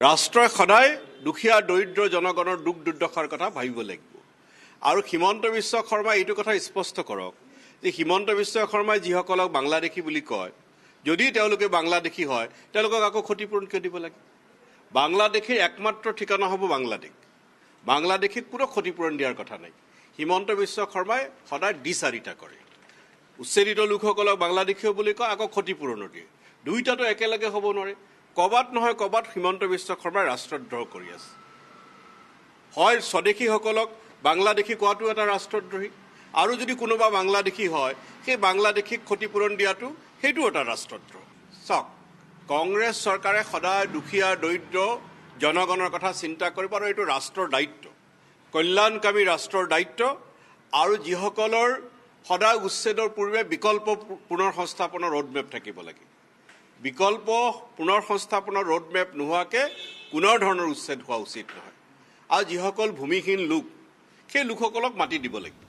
ৰাষ্ট্ৰই সদায় দুখীয়া দৰিদ্ৰ জনগণৰ দুখ দুৰ্দশাৰ কথা ভাবিব লাগিব আৰু হিমন্ত বিশ্ব শৰ্মাই এইটো কথা স্পষ্ট কৰক যে হিমন্ত বিশ্ব শৰ্মাই যিসকলক বাংলাদেশী বুলি কয় যদি তেওঁলোকে বাংলাদেশী হয় তেওঁলোকক আকৌ ক্ষতিপূৰণ কিয় দিব লাগে বাংলাদেশীৰ একমাত্ৰ ঠিকনা হ'ব বাংলাদেশীক কোনো ক্ষতিপূৰণ দিয়াৰ কথা নাই হিমন্ত বিশ্ব শৰ্মাই সদায় দিচাৰিতা কৰে উচ্ছেদিত লোকসকলক বাংলাদেশী বুলি কয় আকৌ ক্ষতিপূৰণো দিয়ে দুইটাতো একেলগে হ'ব নোৱাৰে কবাত নহয় কবাত হিমন্ত বিশ্ব শৰ্মাই ৰাষ্ট্ৰদ্ৰোহ কৰি আছে হয় স্বদেশীসকলক বাংলাদেশী কোৱাটো এটা ৰাষ্ট্ৰদ্ৰোহী আৰু যদি কোনোবা বাংলাদেশী হয় সেই বাংলাদেশীক ক্ষতিপূৰণ দিয়াটো সেইটো এটা ৰাষ্ট্ৰদ্ৰোহ চাওক কংগ্ৰেছ চৰকাৰে সদায় দুখীয়া দৰিদ্ৰ জনগণৰ কথা চিন্তা কৰিব আৰু এইটো ৰাষ্ট্ৰৰ দায়িত্ব কল্যাণকামী ৰাষ্ট্ৰৰ দায়িত্ব আৰু যিসকলৰ সদায় উচ্ছেদৰ পূৰ্বে বিকল্প পুনৰ সংস্থাপনৰ ৰোডমেপ থাকিব লাগে বিকল্প পুনৰ সংস্থাপনৰ ৰোডমেপ নোহোৱাকৈ কোনো ধৰণৰ উচ্ছেদ হোৱা উচিত নহয় আৰু যিসকল ভূমিহীন লোক সেই লোকসকলক মাটি দিব লাগিব